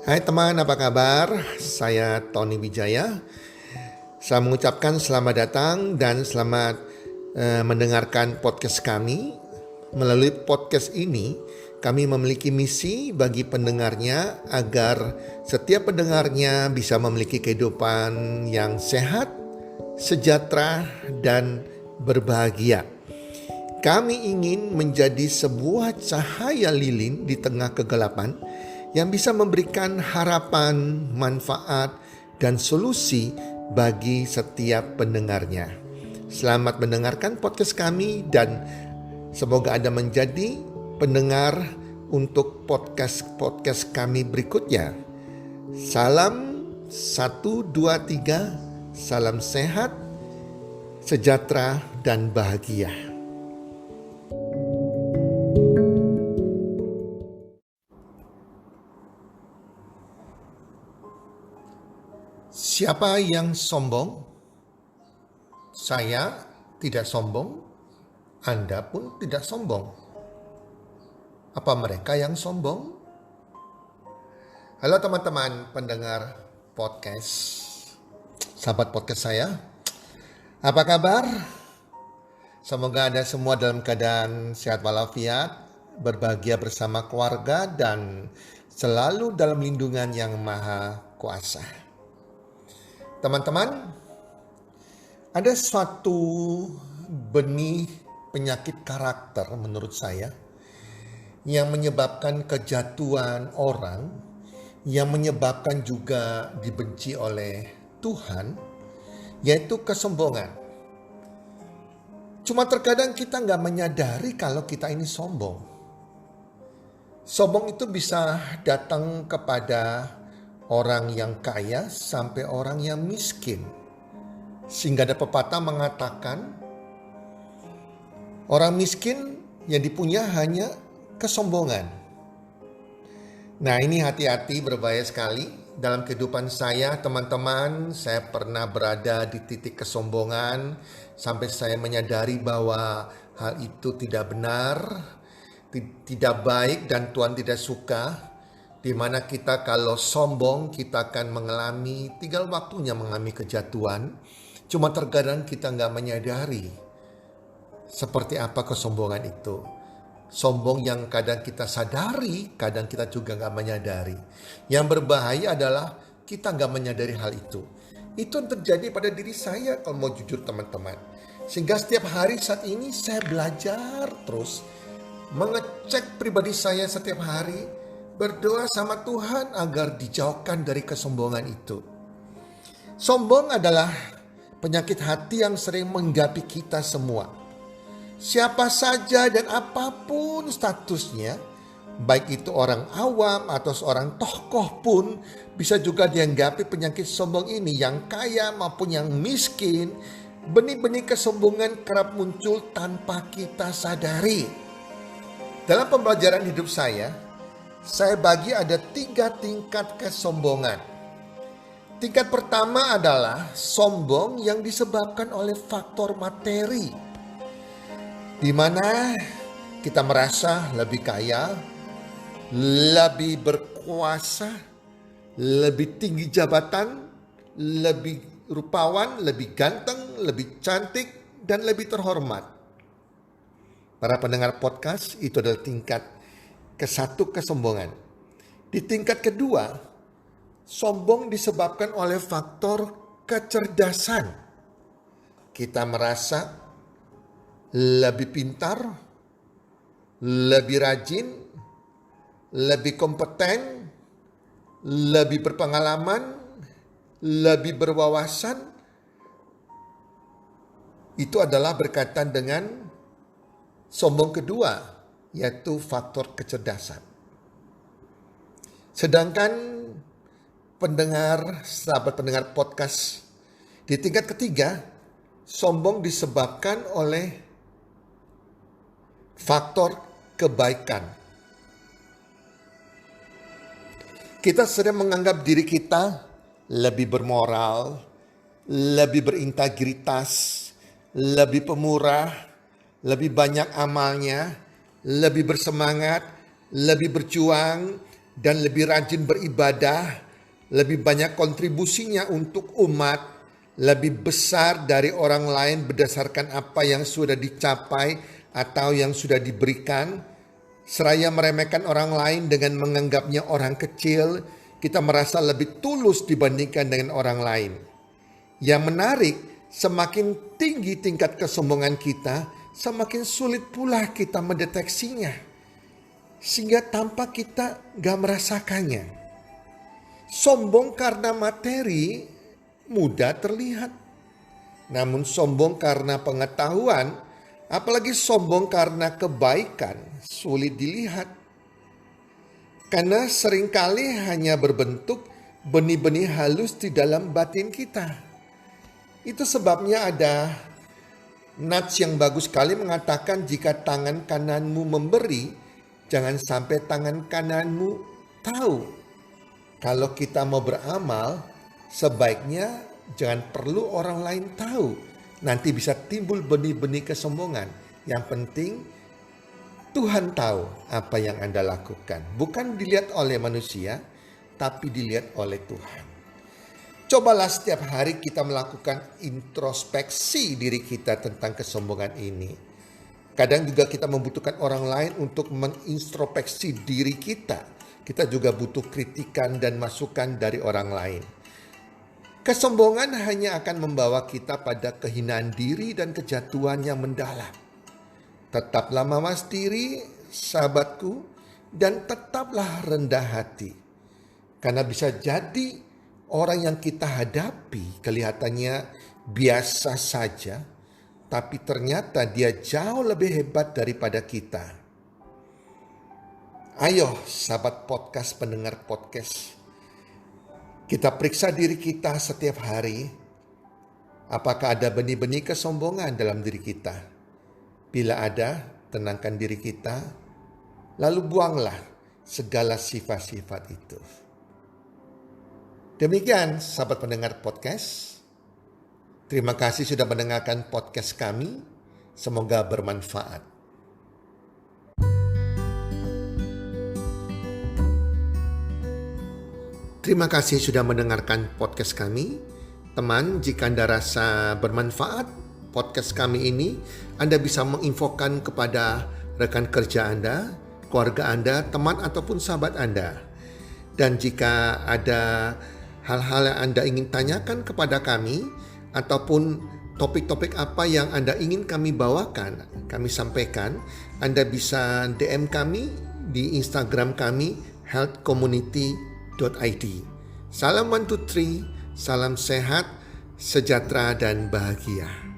Hai teman, apa kabar? Saya Tony Wijaya. Saya mengucapkan selamat datang dan selamat mendengarkan podcast kami. Melalui podcast ini, kami memiliki misi bagi pendengarnya agar setiap pendengarnya bisa memiliki kehidupan yang sehat, sejahtera, dan berbahagia. Kami ingin menjadi sebuah cahaya lilin di tengah kegelapan yang bisa memberikan harapan, manfaat, dan solusi bagi setiap pendengarnya. Selamat mendengarkan podcast kami dan semoga Anda menjadi pendengar untuk podcast kami berikutnya. Salam 1, 2, 3, salam sehat, sejahtera, dan bahagia. Siapa yang sombong? Saya tidak sombong, Anda pun tidak sombong. Apa mereka yang sombong? Halo teman-teman pendengar podcast, sahabat podcast saya. Apa kabar? Semoga Anda semua dalam keadaan sehat walafiat, berbahagia bersama keluarga, dan selalu dalam lindungan yang maha kuasa. Teman-teman, ada suatu benih penyakit karakter menurut saya yang menyebabkan kejatuhan orang, yang menyebabkan juga dibenci oleh Tuhan, yaitu kesombongan. Cuma terkadang kita nggak menyadari kalau kita ini sombong. Sombong itu bisa datang kepada orang yang kaya sampai orang yang miskin. Sehingga ada pepatah mengatakan orang miskin yang dipunya hanya kesombongan. Nah, ini hati-hati, berbahaya sekali. Dalam kehidupan saya, teman-teman, saya pernah berada di titik kesombongan sampai saya menyadari bahwa hal itu tidak benar, tidak baik, dan Tuhan tidak suka. Di mana kita kalau sombong kita akan mengalami, tinggal waktunya mengalami kejatuhan. Cuma terkadang kita nggak menyadari seperti apa kesombongan itu. Sombong yang kadang kita sadari, kadang kita juga nggak menyadari. Yang berbahaya adalah kita nggak menyadari hal itu. Itu yang terjadi pada diri saya kalau mau jujur teman-teman. Sehingga setiap hari saat ini saya belajar terus mengecek pribadi saya setiap hari. Berdoa sama Tuhan agar dijauhkan dari kesombongan itu. Sombong adalah penyakit hati yang sering menggapui kita semua. Siapa saja dan apapun statusnya, baik itu orang awam atau seorang tokoh pun bisa juga dianggapi penyakit sombong ini. Yang kaya maupun yang miskin, benih-benih kesombongan kerap muncul tanpa kita sadari. Dalam pembelajaran hidup saya bagi ada 3 tingkat kesombongan. Tingkat pertama adalah sombong yang disebabkan oleh faktor materi, di mana kita merasa lebih kaya, lebih berkuasa, lebih tinggi jabatan, lebih rupawan, lebih ganteng, lebih cantik, dan lebih terhormat. Para pendengar podcast, itu adalah tingkat ke-1 kesombongan. Di tingkat kedua, sombong disebabkan oleh faktor kecerdasan. Kita merasa lebih pintar, lebih rajin, lebih kompeten, lebih berpengalaman, lebih berwawasan. Itu adalah berkaitan dengan sombong kedua, yaitu faktor kecerdasan. Sedangkan sahabat pendengar podcast, di tingkat ketiga, sombong disebabkan oleh faktor kebaikan. Kita sering menganggap diri kita lebih bermoral, lebih berintegritas, lebih pemurah, lebih banyak amalnya, lebih bersemangat, lebih berjuang, dan lebih rajin beribadah, lebih banyak kontribusinya untuk umat, lebih besar dari orang lain berdasarkan apa yang sudah dicapai atau yang sudah diberikan, seraya meremehkan orang lain dengan menganggapnya orang kecil, kita merasa lebih tulus dibandingkan dengan orang lain. Yang menarik, semakin tinggi tingkat kesombongan kita, semakin sulit pula kita mendeteksinya. Sehingga tanpa kita gak merasakannya. Sombong karena materi mudah terlihat. Namun sombong karena pengetahuan, apalagi sombong karena kebaikan, sulit dilihat. Karena seringkali hanya berbentuk benih-benih halus di dalam batin kita. Itu sebabnya ada nats yang bagus sekali mengatakan jika tangan kananmu memberi, jangan sampai tangan kananmu tahu. Kalau kita mau beramal, sebaiknya jangan perlu orang lain tahu. Nanti bisa timbul benih-benih kesombongan. Yang penting Tuhan tahu apa yang Anda lakukan. Bukan dilihat oleh manusia, tapi dilihat oleh Tuhan. Cobalah setiap hari kita melakukan introspeksi diri kita tentang kesombongan ini. Kadang juga kita membutuhkan orang lain untuk mengintrospeksi diri kita. Kita juga butuh kritikan dan masukan dari orang lain. Kesombongan hanya akan membawa kita pada kehinaan diri dan kejatuhan yang mendalam. Tetaplah mawas diri, sahabatku, dan tetaplah rendah hati. Karena bisa jadi orang yang kita hadapi kelihatannya biasa saja, tapi ternyata dia jauh lebih hebat daripada kita. Ayo sahabat podcast, pendengar podcast, kita periksa diri kita setiap hari. Apakah ada benih-benih kesombongan dalam diri kita? Bila ada, tenangkan diri kita, lalu buanglah segala sifat-sifat itu. Demikian sahabat pendengar podcast. Terima kasih sudah mendengarkan podcast kami. Semoga bermanfaat. Terima kasih sudah mendengarkan podcast kami. Teman, jika Anda rasa bermanfaat podcast kami ini, Anda bisa menginfokan kepada rekan kerja Anda, keluarga Anda, teman ataupun sahabat Anda. Dan jika ada hal-hal yang Anda ingin tanyakan kepada kami, ataupun topik-topik apa yang Anda ingin kami bawakan, kami sampaikan, Anda bisa DM kami di Instagram kami, healthcommunity.id. Salam 1, 2, 3, salam sehat, sejahtera dan bahagia.